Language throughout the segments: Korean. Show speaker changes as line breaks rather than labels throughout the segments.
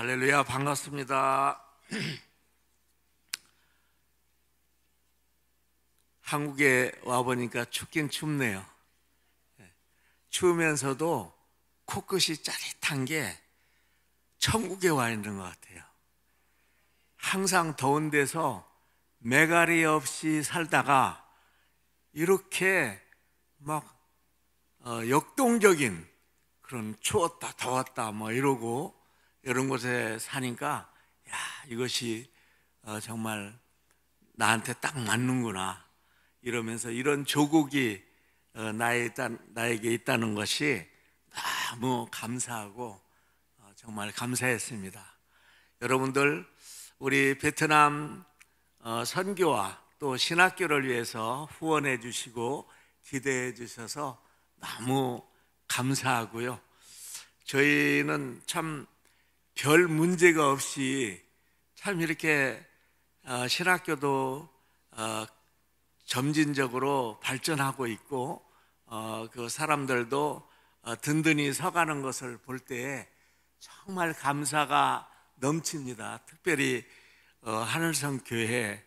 할렐루야, 반갑습니다. 한국에 와보니까 춥긴 춥네요. 추우면서도 코끝이 짜릿한 게 천국에 와 있는 것 같아요. 항상 더운 데서 매가리 없이 살다가 이렇게 막 역동적인 그런 추웠다 더웠다 이러고 이런 곳에 사니까 이것이 정말 나한테 딱 맞는구나 이러면서 이런 조국이 나에게 있다는 것이 너무 감사하고 정말 감사했습니다. 여러분들, 우리 베트남 선교와 또 신학교를 위해서 후원해 주시고 기대해 주셔서 너무 감사하고요. 저희는 참 별 문제가 없이 참 이렇게 신학교도 점진적으로 발전하고 있고 그 사람들도 든든히 서가는 것을 볼 때 정말 감사가 넘칩니다. 특별히 하늘성 교회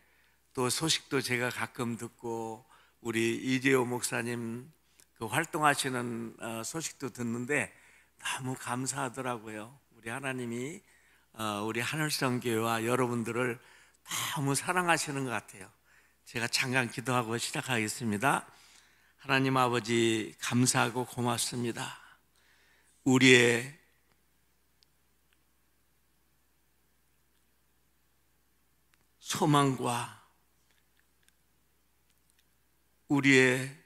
또 소식도 제가 가끔 듣고 우리 이재호 목사님 그 활동하시는 소식도 듣는데 너무 감사하더라고요. 우리 하나님이 우리 하늘성 교회와 여러분들을 너무 사랑하시는 것 같아요. 제가 잠깐 기도하고 시작하겠습니다. 하나님 아버지, 감사하고 고맙습니다. 우리의 소망과 우리의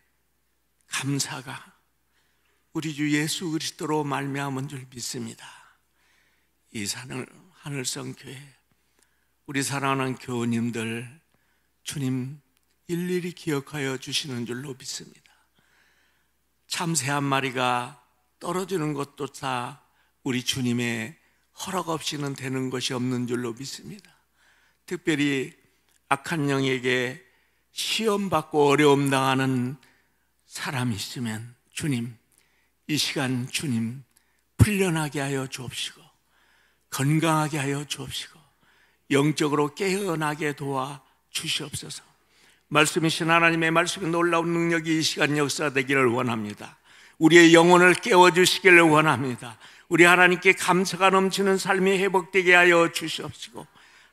감사가 우리 주 예수 그리스도로 말미암은 줄 믿습니다. 이 하늘성 교회, 우리 사랑하는 교우님들 주님 일일이 기억하여 주시는 줄로 믿습니다. 참새 한 마리가 떨어지는 것도 다 우리 주님의 허락 없이는 되는 것이 없는 줄로 믿습니다. 특별히 악한 영에게 시험받고 어려움 당하는 사람이 있으면 주님, 이 시간 주님 풀려나게 하여 주옵시고 건강하게 하여 주옵시고 영적으로 깨어나게 도와 주시옵소서. 말씀이신 하나님의 말씀이 놀라운 능력이 이 시간 역사되기를 원합니다. 우리의 영혼을 깨워주시기를 원합니다. 우리 하나님께 감사가 넘치는 삶이 회복되게 하여 주시옵시고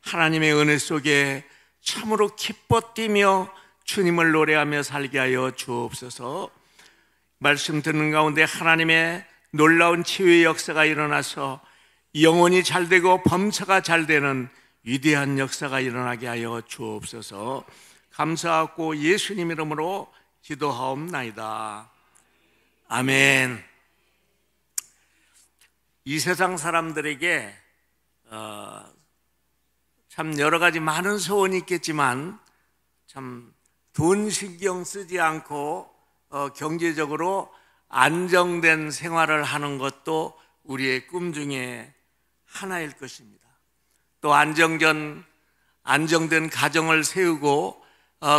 하나님의 은혜 속에 참으로 기뻐 뛰며 주님을 노래하며 살게 하여 주옵소서. 말씀 듣는 가운데 하나님의 놀라운 치유의 역사가 일어나서 영혼이 잘되고 범사가 잘되는 위대한 역사가 일어나게 하여 주옵소서. 감사하고 예수님 이름으로 기도하옵나이다. 아멘. 이 세상 사람들에게 참 여러 가지 많은 소원이 있겠지만 참 돈 신경 쓰지 않고 경제적으로 안정된 생활을 하는 것도 우리의 꿈 중에 하나일 것입니다. 또 안정된 가정을 세우고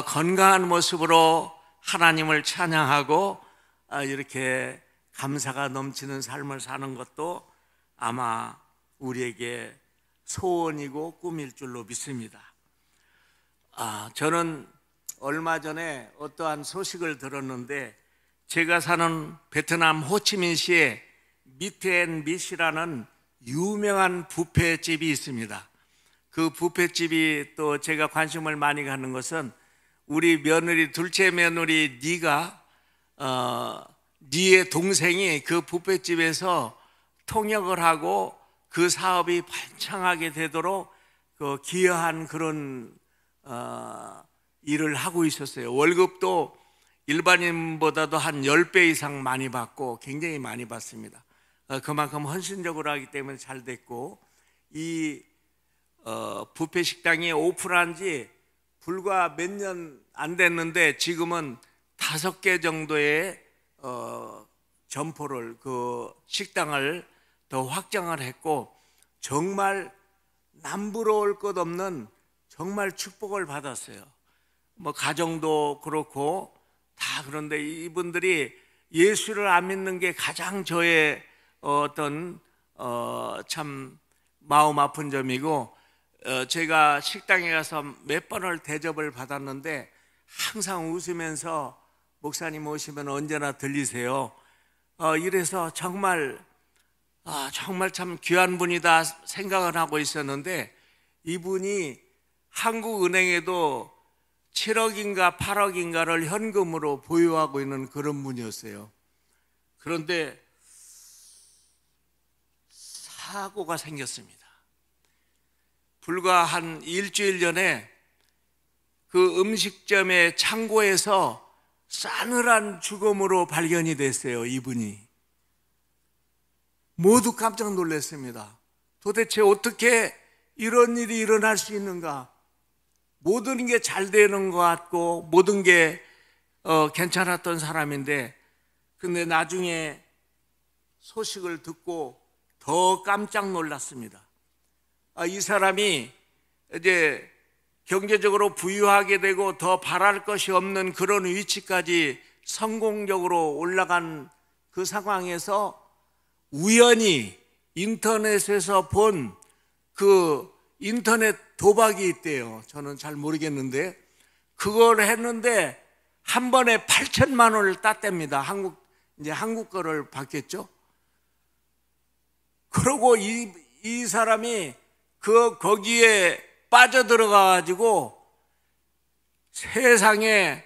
건강한 모습으로 하나님을 찬양하고 이렇게 감사가 넘치는 삶을 사는 것도 아마 우리에게 소원이고 꿈일 줄로 믿습니다. 저는 얼마 전에 어떠한 소식을 들었는데 제가 사는 베트남 호치민시에 미트앤밋이라는 유명한 뷔페집이 있습니다. 그 뷔페집이 또 제가 관심을 많이 갖는 것은 우리 며느리, 둘째 며느리 니의 동생이 그 뷔페집에서 통역을 하고 그 사업이 번창하게 되도록 그 기여한 그런 일을 하고 있었어요. 월급도 일반인보다도 한 10배 이상 많이 받고 굉장히 많이 받습니다. 그만큼 헌신적으로 하기 때문에 잘 됐고 이 뷔페 식당이 오픈한 지 불과 몇 년 안 됐는데 지금은 5개 정도의 점포를 그 식당을 더 확장을 했고 정말 남부러울 것 없는 정말 축복을 받았어요. 가정도 그렇고 다. 그런데 이분들이 예수를 안 믿는 게 가장 저의 어떤 참 마음 아픈 점이고, 제가 식당에 가서 몇 번을 대접을 받았는데 항상 웃으면서 목사님 오시면 언제나 들리세요. 이래서 정말 정말 참 귀한 분이다 생각을 하고 있었는데, 이분이 한국은행에도 7억인가 8억인가를 현금으로 보유하고 있는 그런 분이었어요. 그런데 사고가 생겼습니다. 불과 한 일주일 전에 그 음식점의 창고에서 싸늘한 죽음으로 발견이 됐어요. 이분이. 모두 깜짝 놀랐습니다. 도대체 어떻게 이런 일이 일어날 수 있는가? 모든 게 잘 되는 것 같고 모든 게 괜찮았던 사람인데, 근데 나중에 소식을 듣고 더 깜짝 놀랐습니다. 이 사람이 이제 경제적으로 부유하게 되고 더 바랄 것이 없는 그런 위치까지 성공적으로 올라간 그 상황에서 우연히 인터넷에서 본 그 인터넷 도박이 있대요. 저는 잘 모르겠는데 그걸 했는데 한 번에 8천만 원을 땄답니다. 이제 한국 거를 받겠죠. 그러고 이 사람이 거기에 빠져들어가 가지고 세상에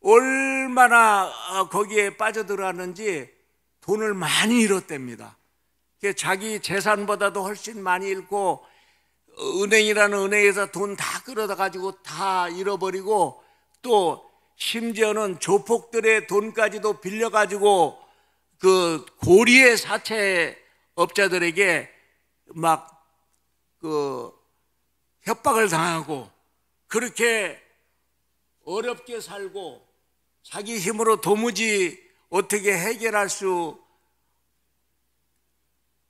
얼마나 거기에 빠져들어갔는지 돈을 많이 잃었답니다. 자기 재산보다도 훨씬 많이 잃고, 은행이라는 은행에서 돈 다 끌어다 가지고 다 잃어버리고, 또 심지어는 조폭들의 돈까지도 빌려 가지고 그 고리의 사채업자들에게 막 협박을 당하고, 그렇게 어렵게 살고 자기 힘으로 도무지 어떻게 해결할 수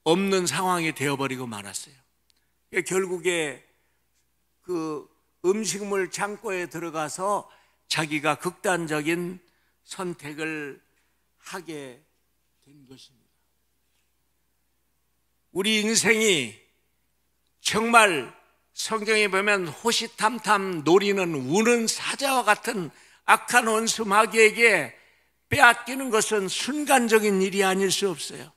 없는 상황이 되어버리고 말았어요. 결국에 그 음식물 창고에 들어가서 자기가 극단적인 선택을 하게 된 것입니다. 우리 인생이 정말 성경에 보면 호시탐탐 노리는 우는 사자와 같은 악한 원수 마귀에게 빼앗기는 것은 순간적인 일이 아닐 수 없어요.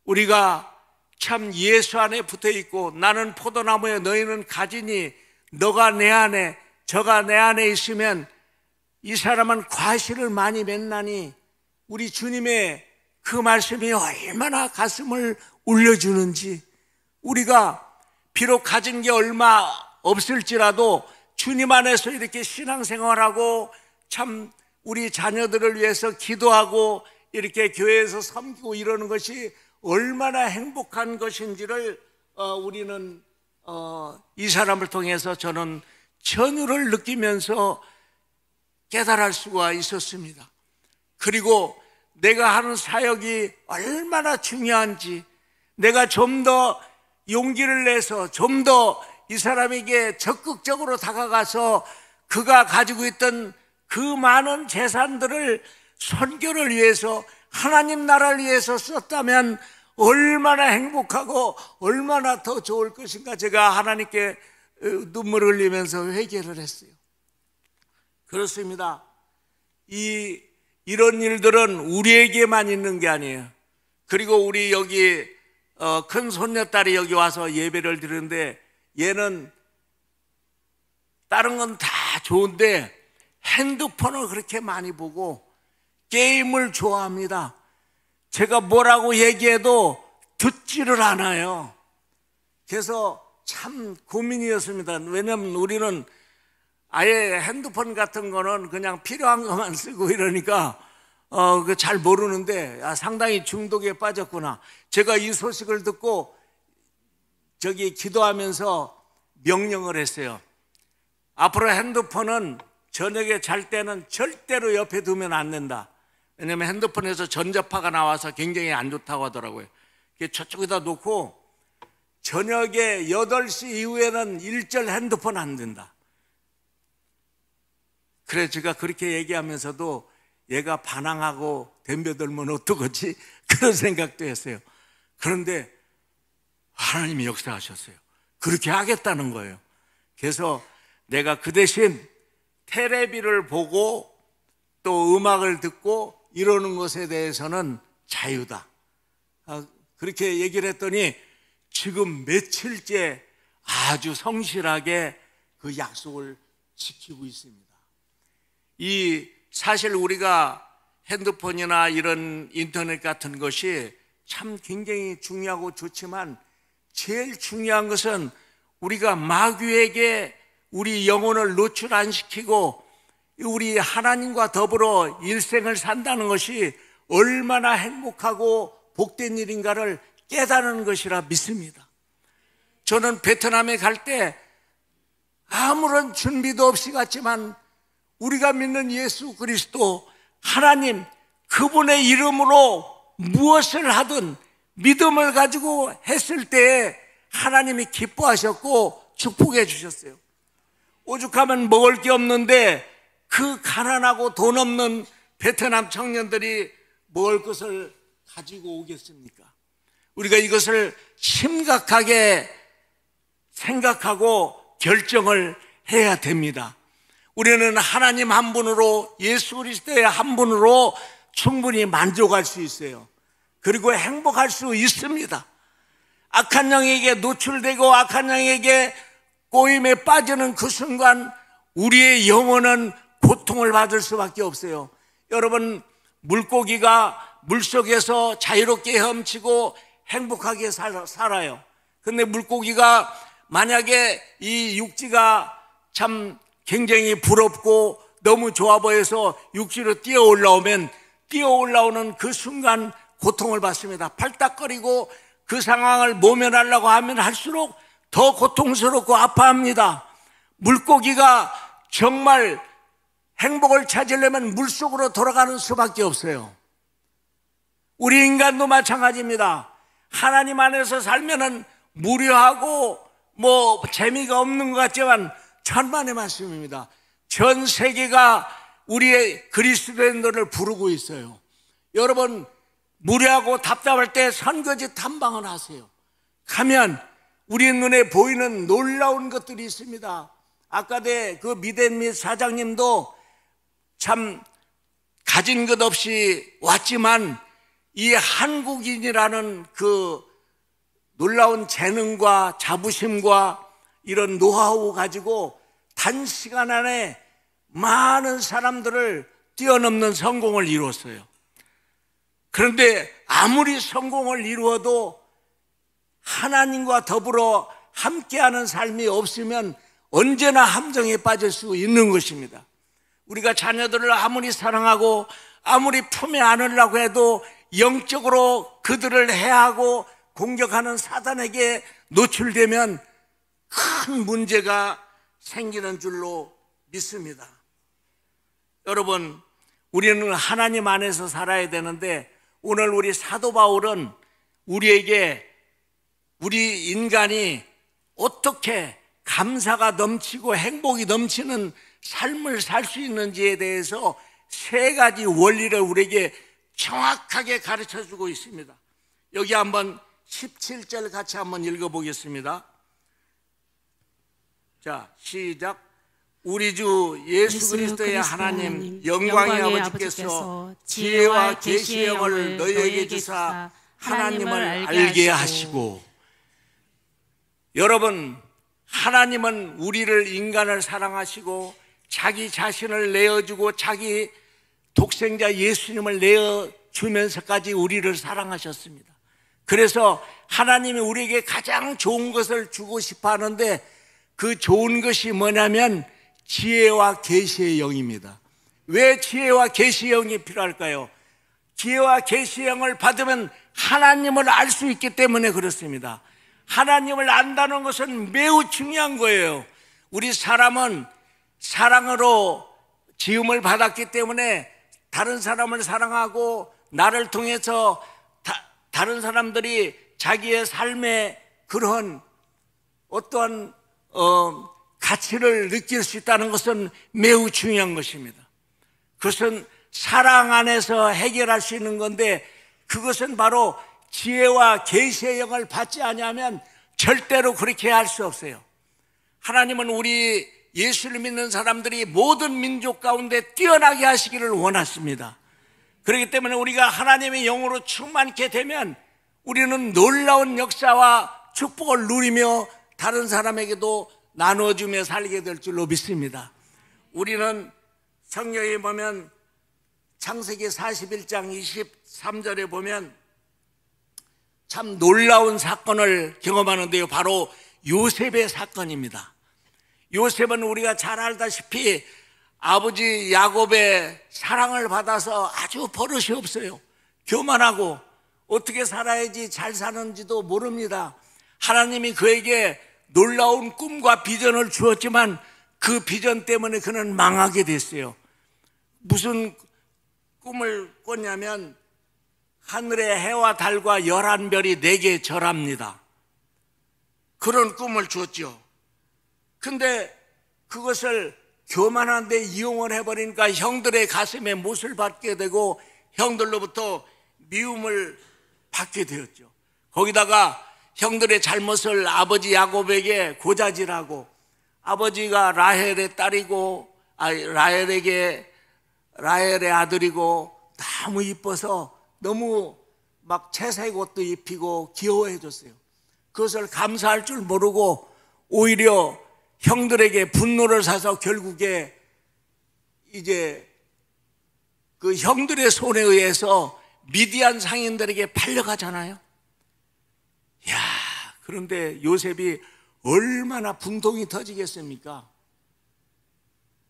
우리가 참 예수 안에 붙어 있고, 나는 포도나무에 너희는 가지니 너가 내 안에 저가 내 안에 있으면 이 사람은 과실을 많이 맺나니, 우리 주님의 그 말씀이 얼마나 가슴을 울려주는지, 우리가 비록 가진 게 얼마 없을지라도 주님 안에서 이렇게 신앙생활하고 참 우리 자녀들을 위해서 기도하고 이렇게 교회에서 섬기고 이러는 것이 얼마나 행복한 것인지를 우리는 이 사람을 통해서 저는 전율을 느끼면서 깨달을 수가 있었습니다. 그리고 내가 하는 사역이 얼마나 중요한지, 내가 좀 더 용기를 내서 좀 더 이 사람에게 적극적으로 다가가서 그가 가지고 있던 그 많은 재산들을 선교를 위해서, 하나님 나라를 위해서 썼다면 얼마나 행복하고 얼마나 더 좋을 것인가, 제가 하나님께 눈물을 흘리면서 회개를 했어요. 그렇습니다. 이런 일들은 우리에게만 있는 게 아니에요. 그리고 우리 여기 큰 손녀딸이 여기 와서 예배를 드리는데, 얘는 다른 건 다 좋은데 핸드폰을 그렇게 많이 보고 게임을 좋아합니다. 제가 뭐라고 얘기해도 듣지를 않아요. 그래서 참 고민이었습니다. 왜냐하면 우리는 아예 핸드폰 같은 거는 그냥 필요한 것만 쓰고 이러니까 잘 모르는데 상당히 중독에 빠졌구나. 제가 이 소식을 듣고 기도하면서 명령을 했어요. 앞으로 핸드폰은 저녁에 잘 때는 절대로 옆에 두면 안 된다. 왜냐하면 핸드폰에서 전자파가 나와서 굉장히 안 좋다고 하더라고요. 저쪽에다 놓고 저녁에 8시 이후에는 일절 핸드폰 안 된다. 그래 제가 그렇게 얘기하면서도 얘가 반항하고 덤벼들면 어떡하지? 그런 생각도 했어요. 그런데 하나님이 역사하셨어요. 그렇게 하겠다는 거예요. 그래서 내가 그 대신 텔레비를 보고 또 음악을 듣고 이러는 것에 대해서는 자유다. 그렇게 얘기를 했더니 지금 며칠째 아주 성실하게 그 약속을 지키고 있습니다. 사실 우리가 핸드폰이나 이런 인터넷 같은 것이 참 굉장히 중요하고 좋지만 제일 중요한 것은 우리가 마귀에게 우리 영혼을 노출 안 시키고 우리 하나님과 더불어 일생을 산다는 것이 얼마나 행복하고 복된 일인가를 깨달은 것이라 믿습니다. 저는 베트남에 갈 때 아무런 준비도 없이 갔지만 우리가 믿는 예수 그리스도 하나님 그분의 이름으로 무엇을 하든 믿음을 가지고 했을 때에 하나님이 기뻐하셨고 축복해 주셨어요. 오죽하면 먹을 게 없는데 그 가난하고 돈 없는 베트남 청년들이 먹을 것을 가지고 오겠습니까? 우리가 이것을 심각하게 생각하고 결정을 해야 됩니다. 우리는 하나님 한 분으로 예수 그리스도의 한 분으로 충분히 만족할 수 있어요. 그리고 행복할 수 있습니다. 악한 영에게 노출되고 악한 영에게 꼬임에 빠지는 그 순간 우리의 영혼은 고통을 받을 수밖에 없어요. 여러분, 물고기가 물속에서 자유롭게 헤엄치고 행복하게 살아요. 근데 물고기가 만약에 이 육지가 참 굉장히 부럽고 너무 좋아 보여서 육지로 뛰어 올라오는 그 순간 고통을 받습니다. 팔딱거리고 그 상황을 모면하려고 하면 할수록 더 고통스럽고 아파합니다. 물고기가 정말 행복을 찾으려면 물속으로 돌아가는 수밖에 없어요. 우리 인간도 마찬가지입니다. 하나님 안에서 살면은 무료하고 재미가 없는 것 같지만 천만의 말씀입니다. 전 세계가 우리의 그리스도인들을 부르고 있어요. 여러분, 무료하고 답답할 때 선거지 탐방을 하세요. 가면 우리 눈에 보이는 놀라운 것들이 있습니다. 아까 그 미덴미 사장님도 참 가진 것 없이 왔지만 이 한국인이라는 그 놀라운 재능과 자부심과 이런 노하우 가지고 단시간 안에 많은 사람들을 뛰어넘는 성공을 이루었어요. 그런데 아무리 성공을 이루어도 하나님과 더불어 함께하는 삶이 없으면 언제나 함정에 빠질 수 있는 것입니다. 우리가 자녀들을 아무리 사랑하고 아무리 품에 안으려고 해도 영적으로 그들을 해하고 공격하는 사단에게 노출되면 큰 문제가 생기는 줄로 믿습니다. 여러분, 우리는 하나님 안에서 살아야 되는데 오늘 우리 사도 바울은 우리에게 우리 인간이 어떻게 감사가 넘치고 행복이 넘치는 삶을 살 수 있는지에 대해서 세 가지 원리를 우리에게 정확하게 가르쳐주고 있습니다. 여기 한번 17절 같이 한번 읽어보겠습니다. 자, 시작. 우리 주 예수 그리스도의 하나님 영광의 아버지께서 지혜와 계시의 영을 너희에게 주사 하나님을 알게 하시고. 여러분, 하나님은 우리를 인간을 사랑하시고 자기 자신을 내어주고 자기 독생자 예수님을 내어주면서까지 우리를 사랑하셨습니다. 그래서 하나님이 우리에게 가장 좋은 것을 주고 싶어 하는데 그 좋은 것이 뭐냐면 지혜와 계시의 영입니다. 왜 지혜와 계시의 영이 필요할까요? 지혜와 계시의 영을 받으면 하나님을 알 수 있기 때문에 그렇습니다. 하나님을 안다는 것은 매우 중요한 거예요. 우리 사람은 사랑으로 지음을 받았기 때문에 다른 사람을 사랑하고 나를 통해서 다른 사람들이 자기의 삶에 그런 어떠한 가치를 느낄 수 있다는 것은 매우 중요한 것입니다. 그것은 사랑 안에서 해결할 수 있는 건데 그것은 바로 지혜와 계시의 영을 받지 않으면 절대로 그렇게 할 수 없어요. 하나님은 우리 예수를 믿는 사람들이 모든 민족 가운데 뛰어나게 하시기를 원하십니다. 그렇기 때문에 우리가 하나님의 영으로 충만케 되면 우리는 놀라운 역사와 축복을 누리며 다른 사람에게도 나눠주며 살게 될 줄로 믿습니다. 우리는 성경에 보면 창세기 41장 23절에 보면 참 놀라운 사건을 경험하는데요, 바로 요셉의 사건입니다. 요셉은 우리가 잘 알다시피 아버지 야곱의 사랑을 받아서 아주 버릇이 없어요. 교만하고 어떻게 살아야지 잘 사는지도 모릅니다. 하나님이 그에게 놀라운 꿈과 비전을 주었지만 그 비전 때문에 그는 망하게 됐어요. 무슨 꿈을 꿨냐면 하늘의 해와 달과 11별이 내게 절합니다. 그런 꿈을 주었죠. 근데 그것을 교만한 데 이용을 해버리니까 형들의 가슴에 못을 받게 되고 형들로부터 미움을 받게 되었죠. 거기다가 형들의 잘못을 아버지 야곱에게 고자질하고, 아버지가 라헬의 딸이고 라헬의 아들이고 너무 이뻐서 너무 막 채색 옷도 입히고 귀여워해 줬어요. 그것을 감사할 줄 모르고 오히려 형들에게 분노를 사서 결국에 이제 그 형들의 손에 의해서 미디안 상인들에게 팔려가잖아요. 야, 그런데 요셉이 얼마나 분통이 터지겠습니까?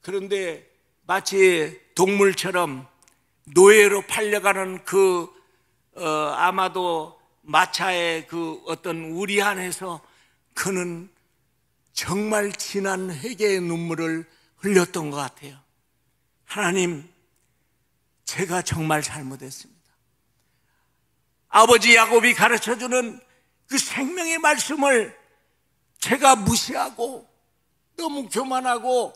그런데 마치 동물처럼 노예로 팔려가는 아마도 마차의 그 어떤 우리 안에서 그는 정말 진한 회개의 눈물을 흘렸던 것 같아요. 하나님, 제가 정말 잘못했습니다. 아버지 야곱이 가르쳐주는 그 생명의 말씀을 제가 무시하고 너무 교만하고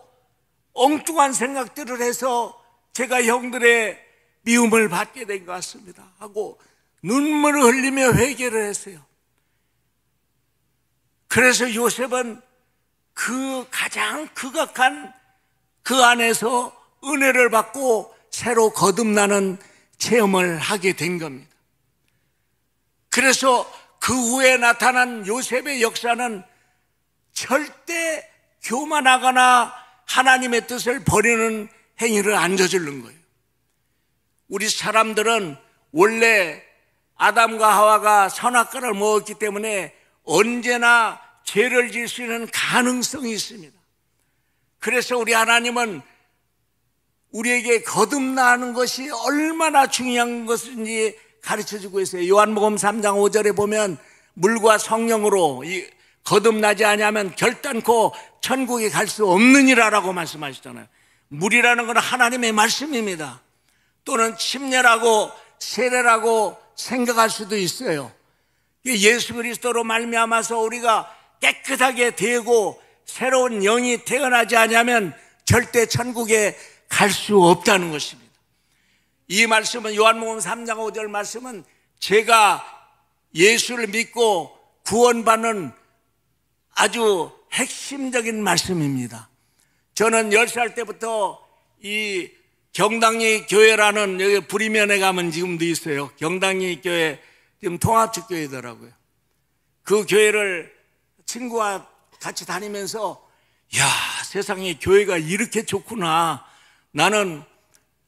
엉뚱한 생각들을 해서 제가 형들의 미움을 받게 된 것 같습니다 하고 눈물을 흘리며 회개를 했어요. 그래서 요셉은 그 가장 극악한 그 안에서 은혜를 받고 새로 거듭나는 체험을 하게 된 겁니다. 그래서 그 후에 나타난 요셉의 역사는 절대 교만하거나 하나님의 뜻을 버리는 행위를 안 저지른 거예요. 우리 사람들은 원래 아담과 하와가 선악과를 먹었기 때문에 언제나 죄를 지을 수 있는 가능성이 있습니다. 그래서 우리 하나님은 우리에게 거듭나는 것이 얼마나 중요한 것인지 가르쳐주고 있어요. 요한복음 3장 5절에 보면 물과 성령으로 거듭나지 않으면 결단코 천국에 갈 수 없느니라라고 말씀하시잖아요. 물이라는 건 하나님의 말씀입니다. 또는 침례라고 세례라고 생각할 수도 있어요. 예수 그리스도로 말미암아서 우리가 깨끗하게 되고 새로운 영이 태어나지 않으면 절대 천국에 갈 수 없다는 것입니다. 이 말씀은 요한복음 3장 5절 말씀은 제가 예수를 믿고 구원받는 아주 핵심적인 말씀입니다. 저는 10살 때부터 이 경당리 교회라는 여기 부리면에 가면 지금도 있어요. 경당리 교회 지금 통합축교회더라고요. 그 교회를 친구와 같이 다니면서 야, 세상에 교회가 이렇게 좋구나. 나는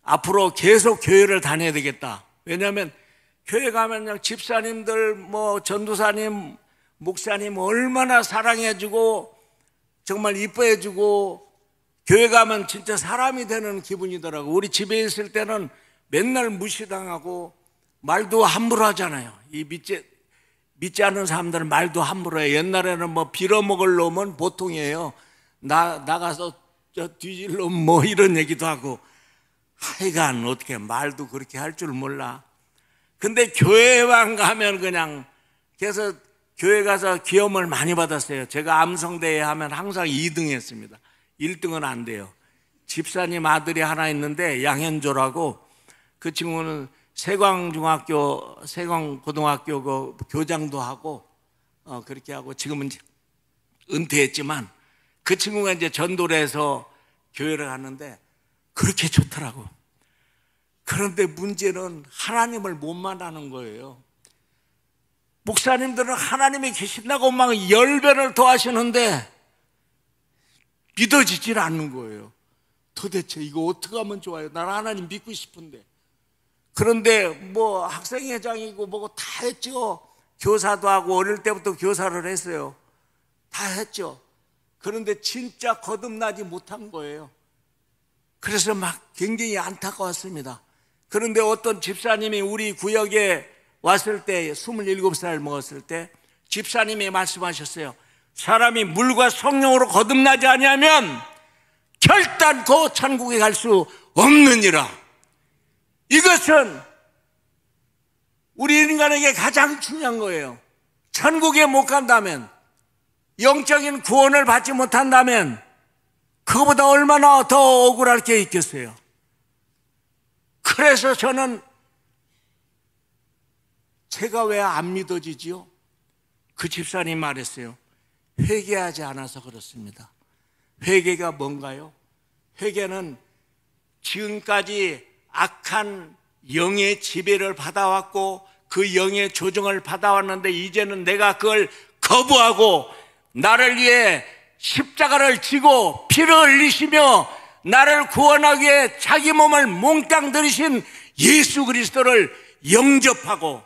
앞으로 계속 교회를 다녀야 되겠다. 왜냐하면 교회 가면 집사님들 뭐 전도사님 목사님 얼마나 사랑해주고 정말 이뻐해주고 교회 가면 진짜 사람이 되는 기분이더라고. 우리 집에 있을 때는 맨날 무시당하고 말도 함부로 하잖아요. 이 믿지 않는 사람들은 말도 함부로 해요. 옛날에는 뭐 빌어먹을 놈은 보통이에요. 나가서 저 뒤질 놈 뭐 이런 얘기도 하고 하여간 어떻게 말도 그렇게 할 줄 몰라. 근데 교회만 가면 그냥 그래서 교회 가서 기염을 많이 받았어요. 제가 암성대회 하면 항상 2등 했습니다. 1등은 안 돼요. 집사님 아들이 하나 있는데 양현조라고 그 친구는 세광고등학교 그 교장도 하고 그렇게 하고 지금은 이제 은퇴했지만 그 친구가 이제 전도를 해서 교회를 하는데 그렇게 좋더라고. 그런데 문제는 하나님을 못 만나는 거예요. 목사님들은 하나님이 계신다고 막 10배를 더 하시는데 믿어지질 않는 거예요. 도대체 이거 어떻게 하면 좋아요? 나는 하나님 믿고 싶은데. 그런데 뭐 학생회장이고 뭐고 다 했죠. 교사도 하고 어릴 때부터 교사를 했어요. 다 했죠. 그런데 진짜 거듭나지 못한 거예요. 그래서 막 굉장히 안타까웠습니다. 그런데 어떤 집사님이 우리 구역에 왔을 때 27살 먹었을 때 집사님이 말씀하셨어요. 사람이 물과 성령으로 거듭나지 아니하면 결단코 천국에 갈 수 없느니라. 이것은 우리 인간에게 가장 중요한 거예요. 천국에 못 간다면, 영적인 구원을 받지 못한다면 그거보다 얼마나 더 억울할 게 있겠어요. 그래서 저는 제가 왜 안 믿어지지요? 그 집사님 말했어요. 회개하지 않아서 그렇습니다. 회개가 뭔가요? 회개는 지금까지 악한 영의 지배를 받아왔고 그 영의 조종을 받아왔는데 이제는 내가 그걸 거부하고 나를 위해 십자가를 지고 피를 흘리시며 나를 구원하기 위해 자기 몸을 몽땅 들이신 예수 그리스도를 영접하고,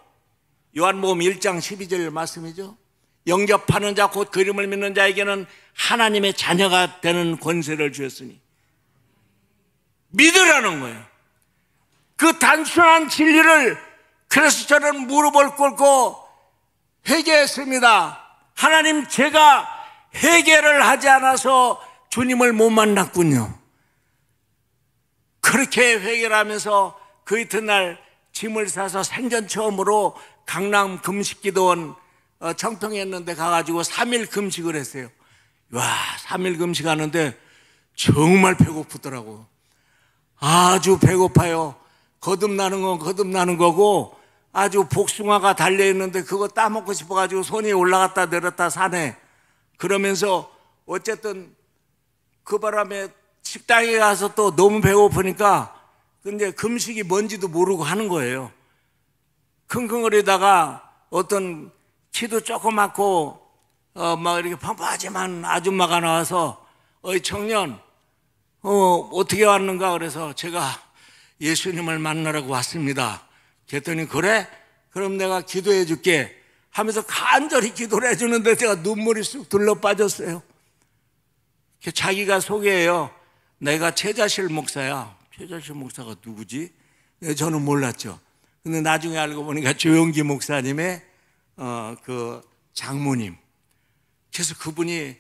요한복음 1장 12절 말씀이죠. 영접하는 자 곧 그 이름을 믿는 자에게는 하나님의 자녀가 되는 권세를 주었으니, 믿으라는 거예요. 그 단순한 진리를. 그래서 저는 무릎을 꿇고 회개했습니다. 하나님, 제가 회개를 하지 않아서 주님을 못 만났군요. 그렇게 회개를 하면서 그 이튿날 짐을 싸서 생전 처음으로 강남 금식기도원 청평했는데 가가지고 3일 금식을 했어요. 와, 3일 금식하는데 정말 배고프더라고. 아주 배고파요. 거듭나는 건 거듭나는 거고 아주 복숭아가 달려있는데 그거 따먹고 싶어가지고 손이 올라갔다 내렸다 사네. 그러면서 어쨌든 그 바람에 식당에 가서 또 너무 배고프니까 근데 금식이 뭔지도 모르고 하는 거예요. 킁킁거리다가 어떤 키도 조그맣고 막 이렇게 펑퍼하지만 아줌마가 나와서 어이 청년 어떻게 왔는가 그래서 제가 예수님을 만나라고 왔습니다. 그랬더니 그래? 그럼 내가 기도해 줄게 하면서 간절히 기도를 해주는데 제가 눈물이 쑥 둘러 빠졌어요. 자기가 소개해요. 내가 최자실 목사야. 최자실 목사가 누구지? 저는 몰랐죠. 근데 나중에 알고 보니까 조용기 목사님의 그 장모님. 그래서 그분이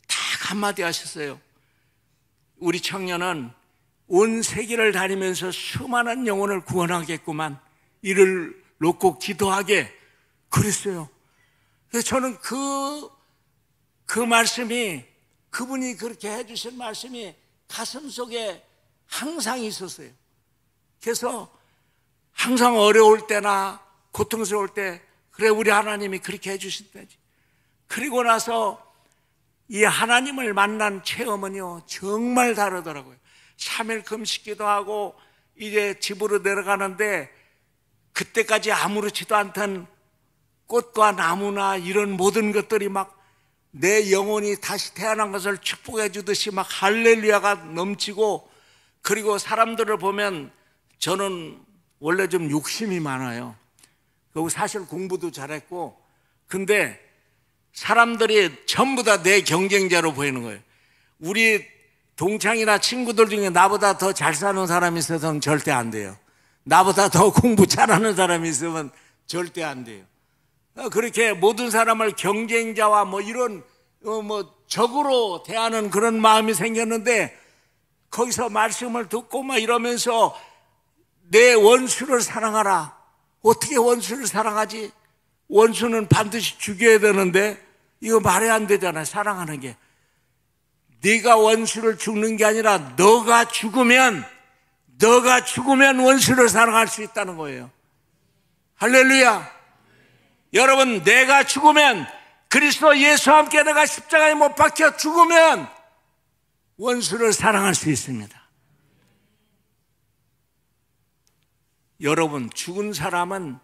딱 한마디 하셨어요. 우리 청년은 온 세계를 다니면서 수많은 영혼을 구원하겠구만. 이를 놓고 기도하게 그랬어요. 그래서 저는 그 말씀이, 그분이 그렇게 해주신 말씀이 가슴 속에 항상 있었어요. 그래서 항상 어려울 때나 고통스러울 때 그래 우리 하나님이 그렇게 해주신다지. 그리고 나서 이 하나님을 만난 체험은요 정말 다르더라고요. 3일 금식기도 하고 이제 집으로 내려가는데 그때까지 아무렇지도 않던 꽃과 나무나 이런 모든 것들이 막 내 영혼이 다시 태어난 것을 축복해 주듯이 막 할렐루야가 넘치고, 그리고 사람들을 보면 저는 원래 좀 욕심이 많아요. 그리고 사실 공부도 잘했고, 근데 사람들이 전부 다 내 경쟁자로 보이는 거예요. 우리 동창이나 친구들 중에 나보다 더 잘 사는 사람이 있어서는 절대 안 돼요. 나보다 더 공부 잘하는 사람이 있으면 절대 안 돼요. 그렇게 모든 사람을 경쟁자와 뭐 이런 적으로 대하는 그런 마음이 생겼는데, 거기서 말씀을 듣고 막 이러면서 내 원수를 사랑하라. 어떻게 원수를 사랑하지? 원수는 반드시 죽여야 되는데 이거 말이 안 되잖아요. 사랑하는 게. 네가 원수를 죽는 게 아니라 너가 죽으면 원수를 사랑할 수 있다는 거예요. 할렐루야. 여러분, 내가 죽으면 그리스도 예수와 함께 내가 십자가에 못 박혀 죽으면 원수를 사랑할 수 있습니다. 여러분, 죽은 사람은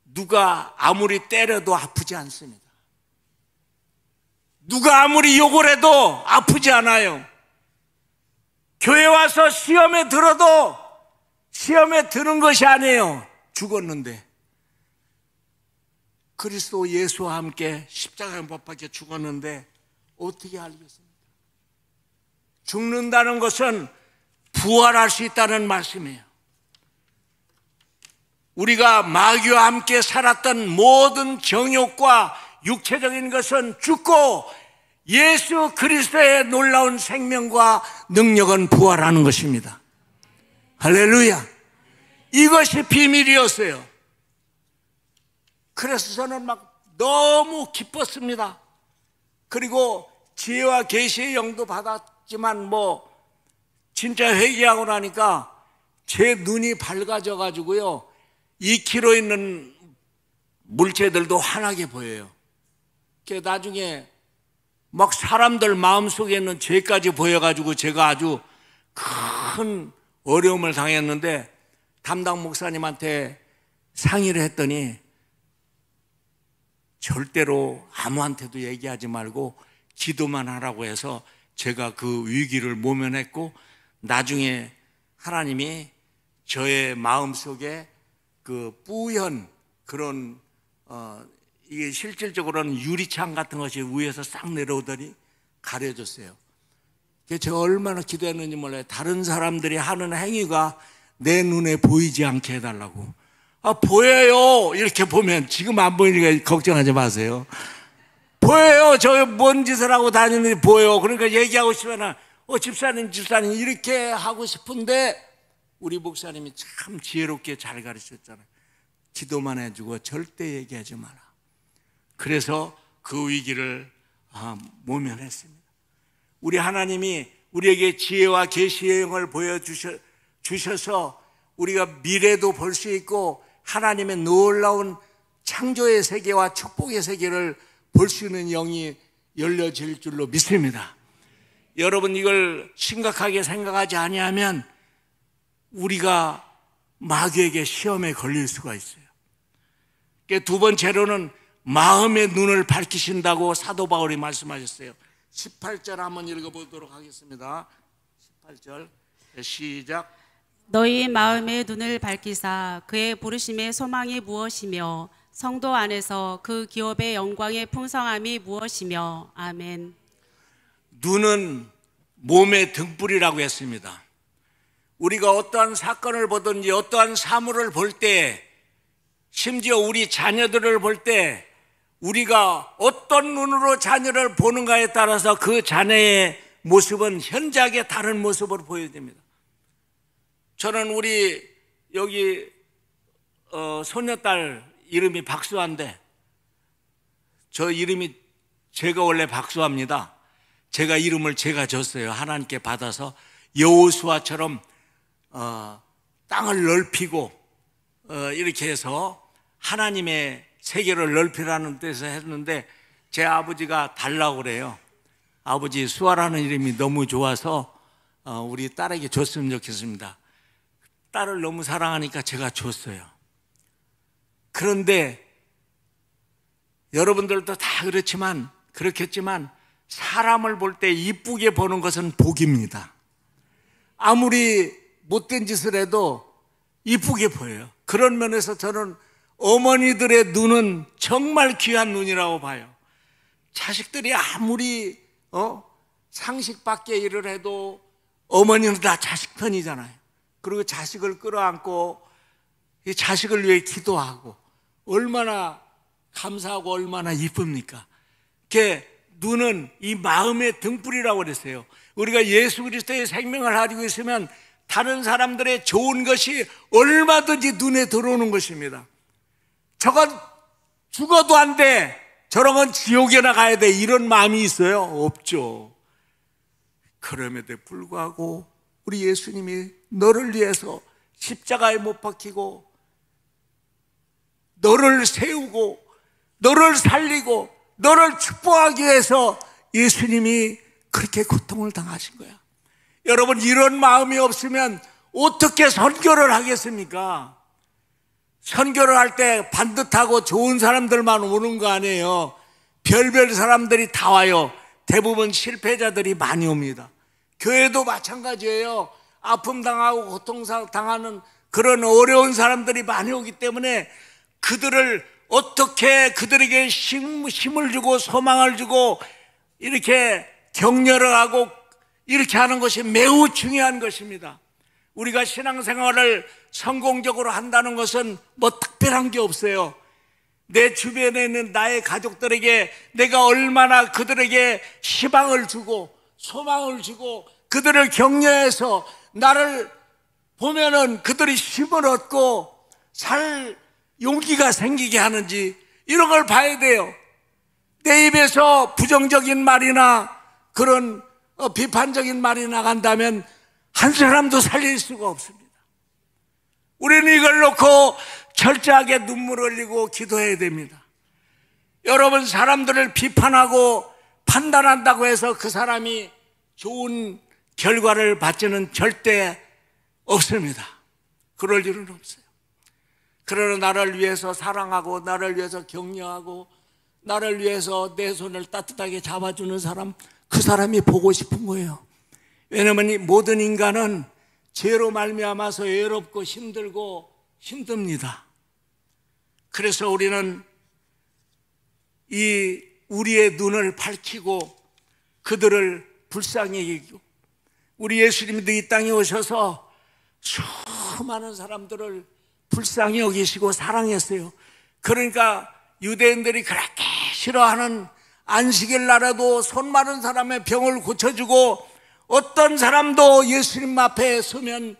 누가 아무리 때려도 아프지 않습니다. 누가 아무리 욕을 해도 아프지 않아요. 교회 와서 시험에 들어도 시험에 드는 것이 아니에요. 죽었는데. 그리스도 예수와 함께 십자가에 못 박혀 죽었는데 어떻게 알겠습니까? 죽는다는 것은 부활할 수 있다는 말씀이에요. 우리가 마귀와 함께 살았던 모든 정욕과 육체적인 것은 죽고 예수 그리스도의 놀라운 생명과 능력은 부활하는 것입니다. 할렐루야. 이것이 비밀이었어요. 그래서 저는 막 너무 기뻤습니다. 그리고 지혜와 계시의 영도 받았지만 진짜 회개하고 나니까 제 눈이 밝아져 가지고요, 2km 있는 물체들도 환하게 보여요. 나중에 막 사람들 마음속에 있는 죄까지 보여가지고 제가 아주 큰 어려움을 당했는데, 담당 목사님한테 상의를 했더니 절대로 아무한테도 얘기하지 말고 기도만 하라고 해서 제가 그 위기를 모면했고, 나중에 하나님이 저의 마음속에 그 뿌연 그런 이게 실질적으로는 유리창 같은 것이 위에서 싹 내려오더니 가려졌어요. 제가 얼마나 기도했는지 몰라요. 다른 사람들이 하는 행위가 내 눈에 보이지 않게 해달라고. 보여요. 이렇게 보면, 지금 안 보이니까 걱정하지 마세요. 보여요. 저 뭔 짓을 하고 다니는지 보여요. 그러니까 얘기하고 싶으면 집사님 이렇게 하고 싶은데, 우리 목사님이 참 지혜롭게 잘 가르쳤잖아요. 기도만 해주고 절대 얘기하지 마라. 그래서 그 위기를 모면했습니다. 우리 하나님이 우리에게 지혜와 계시의 영을 보여주셔서 우리가 미래도 볼 수 있고 하나님의 놀라운 창조의 세계와 축복의 세계를 볼 수 있는 영이 열려질 줄로 믿습니다. 여러분, 이걸 심각하게 생각하지 아니하면 우리가 마귀에게 시험에 걸릴 수가 있어요. 두 번째로는 마음의 눈을 밝히신다고 사도 바울이 말씀하셨어요. 18절 한번 읽어보도록 하겠습니다. 18절 시작.
너희 마음의 눈을 밝히사 그의 부르심의 소망이 무엇이며 성도 안에서 그 기업의 영광의 풍성함이 무엇이며. 아멘.
눈은 몸의 등불이라고 했습니다. 우리가 어떠한 사건을 보든지 어떠한 사물을 볼 때, 심지어 우리 자녀들을 볼 때 우리가 어떤 눈으로 자녀를 보는가에 따라서 그 자녀의 모습은 현저하게 다른 모습으로 보여집니다. 저는 우리 여기 손녀딸 이름이 박수아인데, 저 이름이 제가 원래 박수아입니다. 제가 이름을 제가 줬어요. 하나님께 받아서 여호수아처럼 땅을 넓히고 이렇게 해서 하나님의 세계를 넓히라는 뜻에서 했는데, 제 아버지가 달라고 그래요. 아버지 수아라는 이름이 너무 좋아서 우리 딸에게 줬으면 좋겠습니다. 딸을 너무 사랑하니까 제가 줬어요. 그런데 여러분들도 다 그렇겠지만 사람을 볼 때 이쁘게 보는 것은 복입니다. 아무리 못된 짓을 해도 이쁘게 보여요. 그런 면에서 저는 어머니들의 눈은 정말 귀한 눈이라고 봐요. 자식들이 아무리 상식 밖의 일을 해도 어머니는 다 자식 편이잖아요. 그리고 자식을 끌어안고 이 자식을 위해 기도하고 얼마나 감사하고 얼마나 이쁩니까? 눈은 이 마음의 등불이라고 그랬어요. 우리가 예수 그리스도의 생명을 가지고 있으면 다른 사람들의 좋은 것이 얼마든지 눈에 들어오는 것입니다. 저건 죽어도 안 돼, 저런 건 지옥에 나가야 돼, 이런 마음이 있어요? 없죠. 그럼에도 불구하고 우리 예수님이 너를 위해서 십자가에 못 박히고 너를 세우고 너를 살리고 너를 축복하기 위해서 예수님이 그렇게 고통을 당하신 거야. 여러분, 이런 마음이 없으면 어떻게 선교를 하겠습니까? 선교를 할 때 반듯하고 좋은 사람들만 오는 거 아니에요. 별별 사람들이 다 와요. 대부분 실패자들이 많이 옵니다. 교회도 마찬가지예요. 아픔 당하고 고통 당하는 그런 어려운 사람들이 많이 오기 때문에 그들을 어떻게 그들에게 힘을 주고 소망을 주고 이렇게 격려를 하고 이렇게 하는 것이 매우 중요한 것입니다. 우리가 신앙생활을 성공적으로 한다는 것은 뭐 특별한 게 없어요. 내 주변에 있는 나의 가족들에게 내가 얼마나 그들에게 희망을 주고 소망을 주고 그들을 격려해서 나를 보면은 그들이 힘을 얻고 살 용기가 생기게 하는지 이런 걸 봐야 돼요. 내 입에서 부정적인 말이나 그런 비판적인 말이 나간다면 한 사람도 살릴 수가 없습니다. 우리는 이걸 놓고 철저하게 눈물 흘리고 기도해야 됩니다. 여러분, 사람들을 비판하고 판단한다고 해서 그 사람이 좋은 결과를 받지는 절대 없습니다. 그럴 일은 없어요. 그러나 나를 위해서 사랑하고 나를 위해서 격려하고 나를 위해서 내 손을 따뜻하게 잡아주는 사람, 그 사람이 보고 싶은 거예요. 왜냐하면 이 모든 인간은 죄로 말미암아서 외롭고 힘들고 힘듭니다. 그래서 우리는 이 우리의 눈을 밝히고 그들을 불쌍히 여기고, 우리 예수님도 이 땅에 오셔서 수많은 사람들을 불쌍히 여기시고 사랑했어요. 그러니까 유대인들이 그렇게 싫어하는 안식일 날에도 손 마른 사람의 병을 고쳐주고, 어떤 사람도 예수님 앞에 서면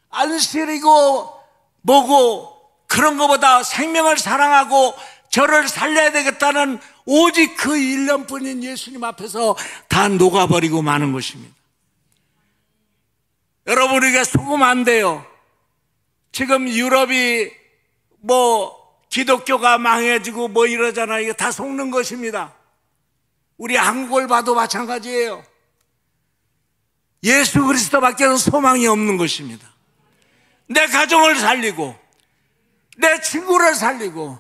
안식일이고 뭐고 그런 것보다 생명을 사랑하고 저를 살려야 되겠다는 오직 그 1년뿐인 예수님 앞에서 다 녹아버리고 마는 것입니다. 여러분, 우리가 속으면 안 돼요. 지금 유럽이 뭐 기독교가 망해지고 뭐 이러잖아요. 이거 다 속는 것입니다. 우리 한국을 봐도 마찬가지예요. 예수 그리스도밖에는 소망이 없는 것입니다. 내 가정을 살리고 내 친구를 살리고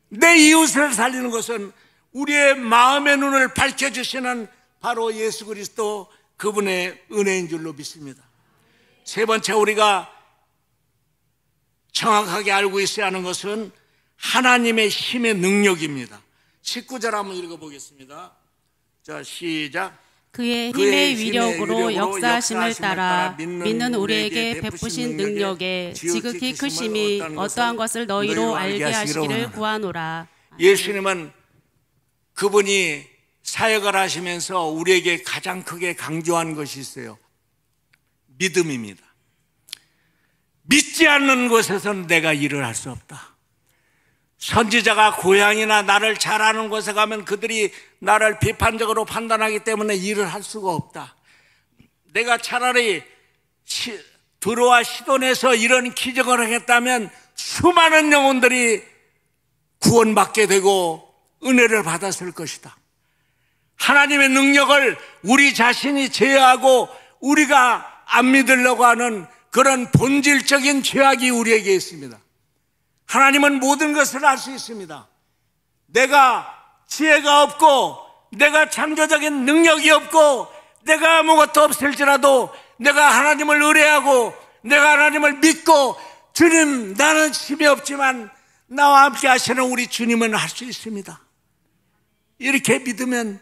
내 이웃을 살리는 것은 우리의 마음의 눈을 밝혀주시는 바로 예수 그리스도, 그분의 은혜인 줄로 믿습니다. 세 번째, 우리가 정확하게 알고 있어야 하는 것은 하나님의 힘의 능력입니다. 19절 한번 읽어보겠습니다. 자, 시작.
그의 힘의 위력으로 역사하심을 따라 믿는 우리에게 베푸신 능력에 지극히 크심이 어떠한 것을 너희로 알게 하시기를 구하노라.
예수님은 그분이 사역을 하시면서 우리에게 가장 크게 강조한 것이 있어요. 믿음입니다. 믿지 않는 곳에서는 내가 일을 할 수 없다. 선지자가 고향이나 나를 잘 아는 곳에 가면 그들이 나를 비판적으로 판단하기 때문에 일을 할 수가 없다. 내가 차라리 두로와 시돈에서 이런 기적을 하겠다면 수많은 영혼들이 구원받게 되고 은혜를 받았을 것이다. 하나님의 능력을 우리 자신이 제어하고 우리가 안 믿으려고 하는 그런 본질적인 죄악이 우리에게 있습니다. 하나님은 모든 것을 알 수 있습니다. 내가 지혜가 없고 내가 창조적인 능력이 없고 내가 아무것도 없을지라도 내가 하나님을 의뢰하고 내가 하나님을 믿고, 주님, 나는 힘이 없지만 나와 함께 하시는 우리 주님은 할 수 있습니다. 이렇게 믿으면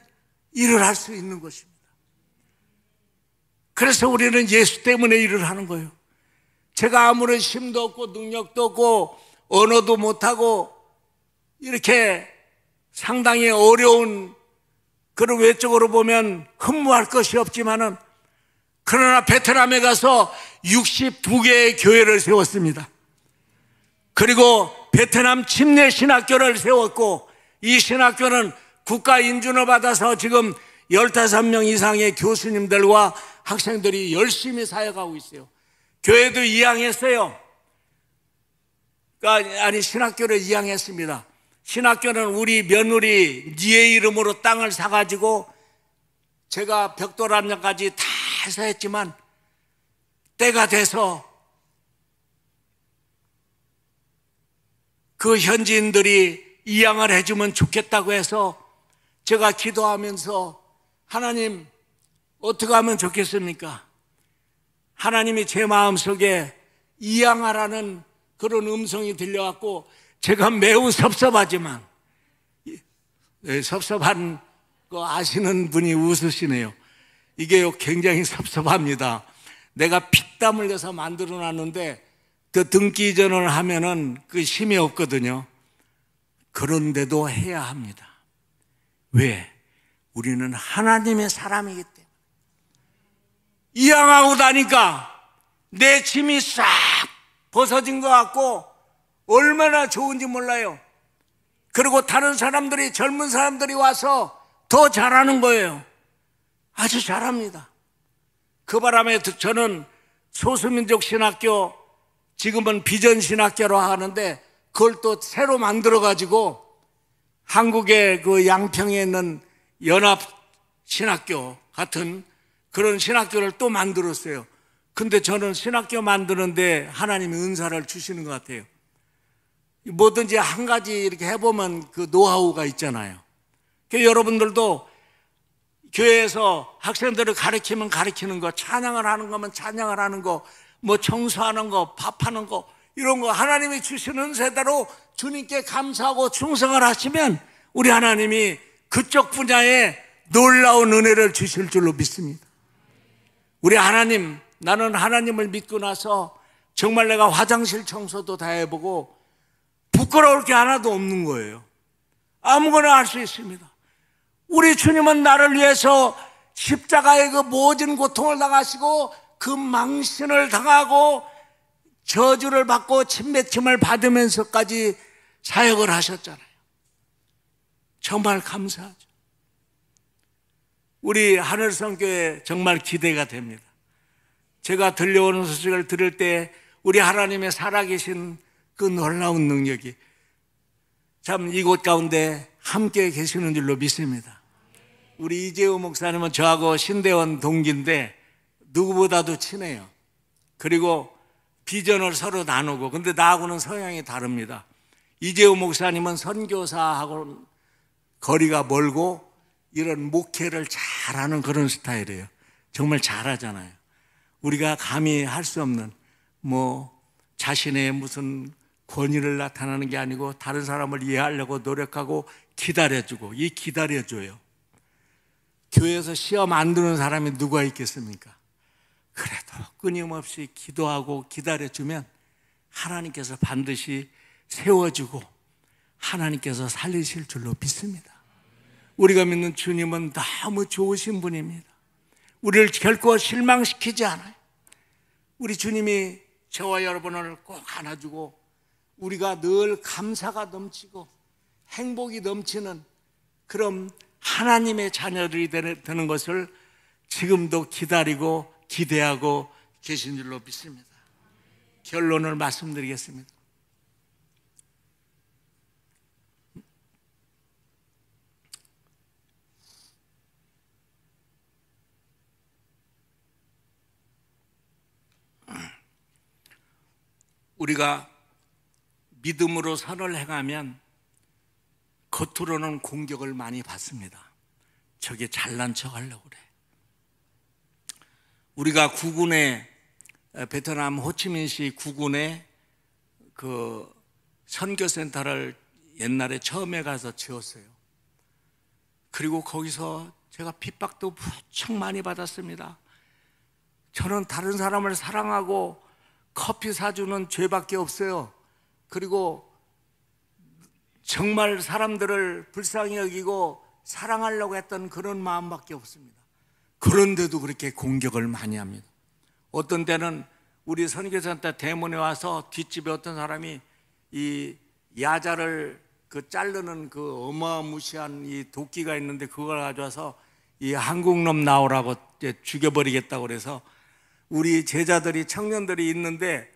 일을 할 수 있는 것입니다. 그래서 우리는 예수 때문에 일을 하는 거예요. 제가 아무런 힘도 없고 능력도 없고 언어도 못하고 이렇게 상당히 어려운 그런 외적으로 보면 흠모할 것이 없지만은, 그러나 베트남에 가서 62개의 교회를 세웠습니다. 그리고 베트남 침례 신학교를 세웠고, 이 신학교는 국가 인준을 받아서 지금 15명 이상의 교수님들과 학생들이 열심히 사역하고 있어요. 교회도 이양했어요. 아니, 신학교를 이양했습니다. 신학교는 우리 며느리 니의 이름으로 땅을 사가지고 제가 벽돌 한 장까지 다 해서 했지만 때가 돼서 그 현지인들이 이양을 해주면 좋겠다고 해서 제가 기도하면서 하나님 어떻게 하면 좋겠습니까? 하나님이 제 마음속에 이양하라는 그런 음성이 들려왔고 제가 매우 섭섭하지만 섭섭한 거 아시는 분이 웃으시네요. 이게 굉장히 섭섭합니다. 내가 피땀 흘려서 만들어놨는데 그 등기 이전을 하면은 그 힘이 없거든요. 그런데도 해야 합니다. 왜? 우리는 하나님의 사람이기 때문에. 이양하고 나니까 내 짐이 싹 벗어진 것 같고 얼마나 좋은지 몰라요. 그리고 다른 사람들이, 젊은 사람들이 와서 더 잘하는 거예요. 아주 잘합니다. 그 바람에 저는 소수민족 신학교, 지금은 비전 신학교로 하는데 그걸 또 새로 만들어가지고 한국의 그 양평에 있는 연합 신학교 같은 그런 신학교를 또 만들었어요. 근데 저는 신학교 만드는데 하나님이 은사를 주시는 것 같아요. 뭐든지 한 가지 이렇게 해보면 그 노하우가 있잖아요. 그러니까 여러분들도 교회에서 학생들을 가르치면 가르치는 거, 찬양을 하는 거면 찬양을 하는 거, 뭐 청소하는 거, 밥하는 거, 이런 거 하나님이 주시는 은사대로 주님께 감사하고 충성을 하시면 우리 하나님이 그쪽 분야에 놀라운 은혜를 주실 줄로 믿습니다. 우리 하나님, 나는 하나님을 믿고 나서 정말 내가 화장실 청소도 다 해보고 부끄러울 게 하나도 없는 거예요. 아무거나 할 수 있습니다. 우리 주님은 나를 위해서 십자가의 그 모진 고통을 당하시고 그 망신을 당하고 저주를 받고 침뱉음을 받으면서까지 사역을 하셨잖아요. 정말 감사하죠. 우리 하늘성교회 정말 기대가 됩니다. 제가 들려오는 소식을 들을 때 우리 하나님의 살아계신 그 놀라운 능력이 참 이곳 가운데 함께 계시는 줄로 믿습니다. 우리 이재우 목사님은 저하고 신대원 동기인데 누구보다도 친해요. 그리고 비전을 서로 나누고, 근데 나하고는 성향이 다릅니다. 이재우 목사님은 선교사하고 거리가 멀고 이런 목회를 잘하는 그런 스타일이에요. 정말 잘하잖아요. 우리가 감히 할 수 없는 뭐 자신의 무슨 권위를 나타내는 게 아니고 다른 사람을 이해하려고 노력하고 기다려주고, 이 기다려줘요. 교회에서 시험 안 드는 사람이 누가 있겠습니까? 그래도 끊임없이 기도하고 기다려주면 하나님께서 반드시 세워주고 하나님께서 살리실 줄로 믿습니다. 우리가 믿는 주님은 너무 좋으신 분입니다. 우리를 결코 실망시키지 않아요. 우리 주님이 저와 여러분을 꼭 안아주고 우리가 늘 감사가 넘치고 행복이 넘치는 그런 하나님의 자녀들이 되는 것을 지금도 기다리고 기대하고 계신 줄로 믿습니다. 결론을 말씀드리겠습니다. 우리가 믿음으로 선을 행하면 겉으로는 공격을 많이 받습니다. 저게 잘난 척 하려고 그래. 우리가 구군에, 베트남 호치민시 구군에 그 선교센터를 옛날에 처음에 가서 지었어요. 그리고 거기서 제가 핍박도 무척 많이 받았습니다. 저는 다른 사람을 사랑하고 커피 사주는 죄밖에 없어요. 그리고 정말 사람들을 불쌍히 여기고 사랑하려고 했던 그런 마음밖에 없습니다. 그런데도 그렇게 공격을 많이 합니다. 어떤 때는 우리 선교센터 대문에 와서 뒷집에 어떤 사람이 이 야자를 그 자르는 그 어마무시한 이 도끼가 있는데 그걸 가져와서 이 한국놈 나오라고 죽여버리겠다고 그래서 우리 제자들이 청년들이 있는데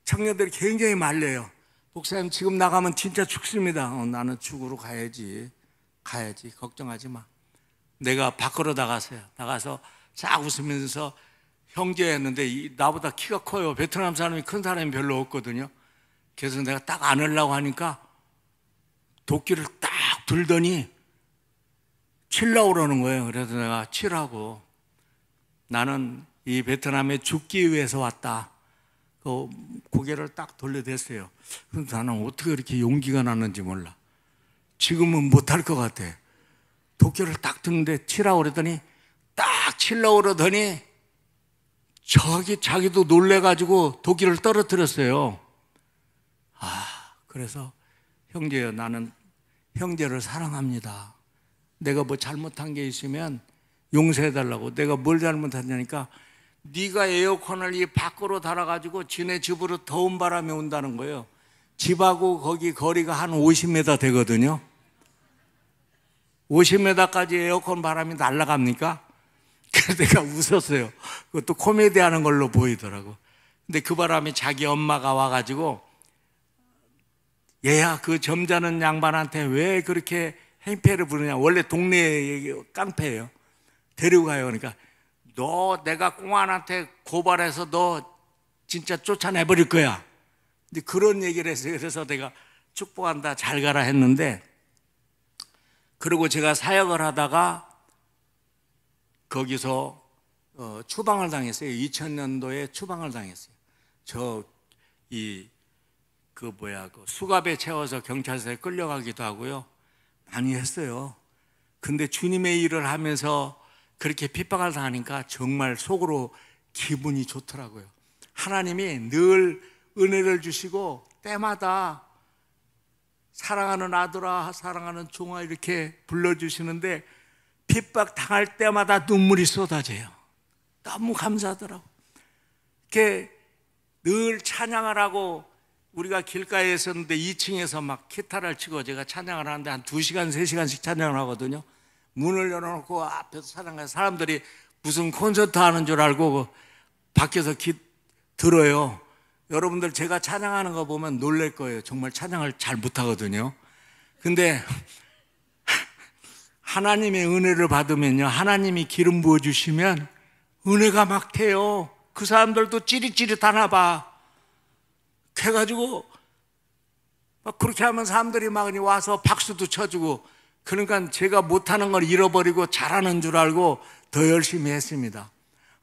청년들이 굉장히 말려요. 목사님 지금 나가면 진짜 죽습니다. 나는 죽으러 가야지 걱정하지 마. 내가 밖으로 나가서 싹 웃으면서 형제였는데 나보다 키가 커요. 베트남 사람이 큰 사람이 별로 없거든요. 그래서 내가 딱 안으려고 하니까 도끼를 딱 들더니 치려고 그러는 거예요. 그래서 내가 치라고, 나는 이 베트남에 죽기 위해서 왔다. 고개를 딱 돌려댔어요. 그래서 나는 어떻게 이렇게 용기가 났는지 몰라. 지금은 못할 것 같아. 도끼를 딱 드는데 치라고 그러더니 딱 치려고 그러더니 자기도 놀래가지고 도끼를 떨어뜨렸어요. 그래서 형제요, 나는 형제를 사랑합니다. 내가 뭐 잘못한 게 있으면 용서해달라고. 내가 뭘 잘못했냐니까, 네가 에어컨을 이 밖으로 달아가지고 지네 집으로 더운 바람이 온다는 거예요. 집하고 거기 거리가 한 50m 되거든요. 50m까지 에어컨 바람이 날아갑니까? 그래서 내가 웃었어요. 그것도 코미디 하는 걸로 보이더라고. 근데 그 바람에 자기 엄마가 와가지고, 얘야, 그 점잖은 양반한테 왜 그렇게 행패를 부르냐. 원래 동네 깡패예요. 데리고 가요. 그러니까 너 내가 공안한테 고발해서 너 진짜 쫓아내버릴 거야. 근데 그런 얘기를 했어요. 그래서 내가 축복한다, 잘 가라 했는데, 그리고 제가 사역을 하다가 거기서 추방을 당했어요. 2000년도에 추방을 당했어요. 수갑에 채워서 경찰서에 끌려가기도 하고요. 많이 했어요. 근데 주님의 일을 하면서 그렇게 핍박을 당하니까 정말 속으로 기분이 좋더라고요. 하나님이 늘 은혜를 주시고 때마다 사랑하는 아들아, 사랑하는 종아 이렇게 불러주시는데, 핍박 당할 때마다 눈물이 쏟아져요. 너무 감사하더라고. 이렇게 늘 찬양을 하고, 우리가 길가에 있었는데 2층에서 막 기타를 치고 제가 찬양을 하는데 한 2시간, 3시간씩 찬양을 하거든요. 문을 열어놓고 앞에서 찬양해서 사람들이 무슨 콘서트 하는 줄 알고 밖에서 들어요. 여러분들 제가 찬양하는 거 보면 놀랄 거예요. 정말 찬양을 잘 못하거든요. 근데 하나님의 은혜를 받으면요, 하나님이 기름 부어주시면 은혜가 막 돼요. 그 사람들도 찌릿찌릿하나 봐. 그래가지고 막 그렇게 하면 사람들이 막 와서 박수도 쳐주고, 그러니까 제가 못하는 걸 잃어버리고 잘하는 줄 알고 더 열심히 했습니다.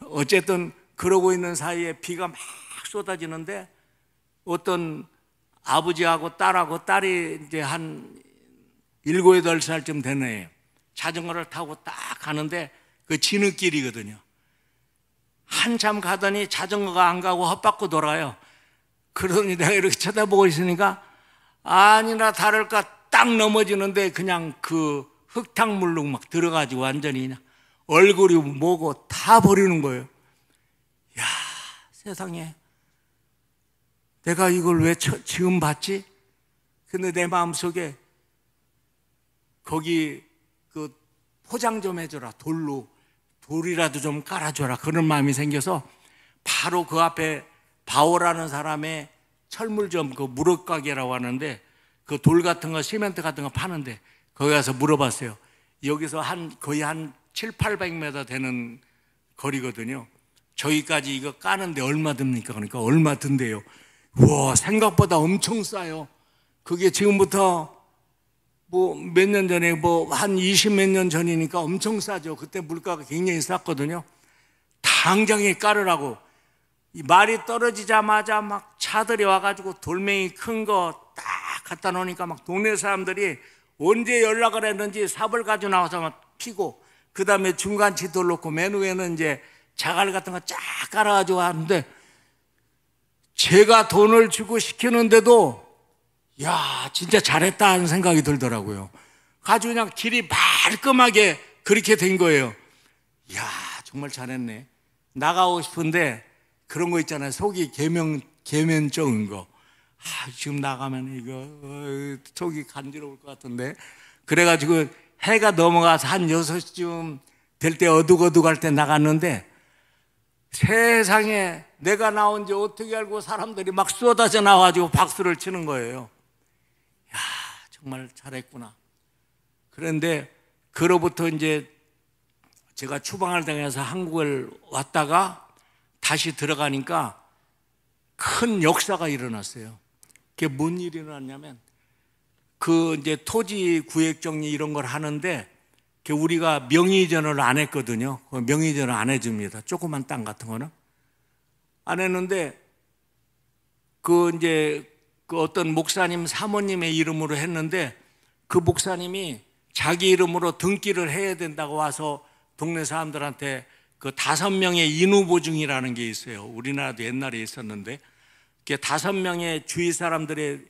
어쨌든 그러고 있는 사이에 비가 막 쏟아지는데, 어떤 아버지하고 딸이 이제 한 7, 8살쯤 되는 애예요. 자전거를 타고 딱 가는데 그 진흙길이거든요. 한참 가더니 자전거가 안 가고 헛바퀴 돌아요. 그러더니 내가 이렇게 쳐다보고 있으니까 아니나 다를까 딱 넘어지는데 그냥 그 흙탕물로 막 들어가지고 완전히 그냥 얼굴이 뭐고 다 버리는 거예요. 야, 세상에 내가 이걸 왜 지금 봤지? 근데 내 마음속에 거기 그 포장 좀 해줘라, 돌이라도 좀 깔아줘라, 그런 마음이 생겨서 바로 그 앞에 바오라는 사람의 철물점, 그 무릇가게라고 하는데 그 돌 같은 거, 시멘트 같은 거 파는데 거기 가서 물어봤어요. 여기서 거의 한 700-800m 되는 거리거든요. 저기까지 이거 까는데 얼마 듭니까? 그러니까 얼마 든대요. 우와, 생각보다 엄청 싸요. 그게 지금부터 뭐 몇 년 전에 뭐 한 20몇 년 전이니까 엄청 싸죠. 그때 물가가 굉장히 쌌거든요. 당장에 깔으라고. 이 말이 떨어지자마자 막 차들이 와가지고 돌멩이 큰 거 딱 갖다 놓으니까 막 동네 사람들이 언제 연락을 했는지 삽을 가지고 나와서 막 피고, 그 다음에 중간치 돌 놓고 맨 위에는 이제 자갈 같은 거 쫙 깔아가지고 하는데, 제가 돈을 주고 시키는데도 야, 진짜 잘했다 하는 생각이 들더라고요. 아주 그냥 길이 말끔하게 그렇게 된 거예요. 야, 정말 잘했네. 나가고 싶은데 그런 거 있잖아요. 속이 계면적인 거. 지금 나가면 이거 속이 간지러울 것 같은데. 그래가지고 해가 넘어가서 한 6시쯤 될 때 어둑어둑할 때 나갔는데, 세상에 내가 나온지 어떻게 알고 사람들이 막 쏟아져 나와가지고 박수를 치는 거예요. 야, 정말 잘했구나. 그런데 그로부터 이제 제가 추방을 당해서 한국을 왔다가 다시 들어가니까 큰 역사가 일어났어요. 그게 뭔 일이 일어났냐면 그 이제 토지 구획 정리 이런 걸 하는데 우리가 명의이전을 안 했거든요. 명의이전을 안 해줍니다. 조그만 땅 같은 거는 안 했는데 이제 그 어떤 목사님 사모님의 이름으로 했는데 그 목사님이 자기 이름으로 등기를 해야 된다고 와서 동네 사람들한테 그 5명의 인후보증이라는 게 있어요. 우리나라도 옛날에 있었는데 그 5명의 주위 사람들의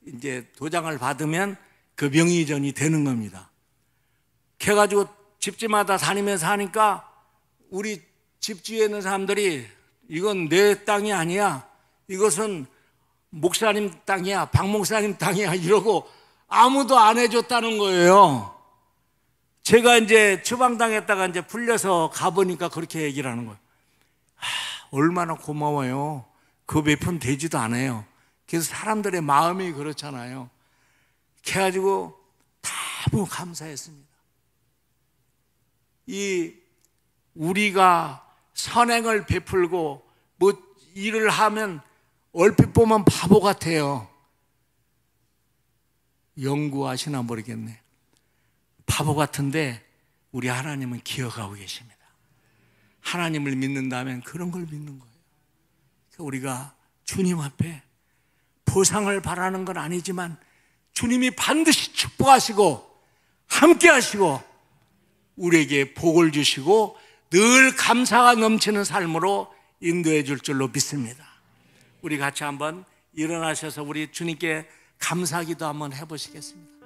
이제 도장을 받으면 그 명의이전이 되는 겁니다. 그래가지고 집집마다 다니면서 하니까 우리 집 주위에 있는 사람들이 이건 내 땅이 아니야, 이것은 목사님 땅이야, 박 목사님 땅이야 이러고 아무도 안 해줬다는 거예요. 제가 이제 추방당했다가 이제 풀려서 가보니까 그렇게 얘기를 하는 거예요. 얼마나 고마워요. 그 몇 푼 되지도 않아요. 그래서 사람들의 마음이 그렇잖아요. 그래가지고 너무 감사했습니다. 우리가 선행을 베풀고 뭐 일을 하면 얼핏 보면 바보 같아요. 연구하시나 모르겠네. 바보 같은데 우리 하나님은 기억하고 계십니다. 하나님을 믿는다면 그런 걸 믿는 거예요. 우리가 주님 앞에 보상을 바라는 건 아니지만 주님이 반드시 축복하시고 함께 하시고 우리에게 복을 주시고 늘 감사가 넘치는 삶으로 인도해 줄 줄로 믿습니다. 우리 같이 한번 일어나셔서 우리 주님께 감사기도 한번 해보시겠습니다.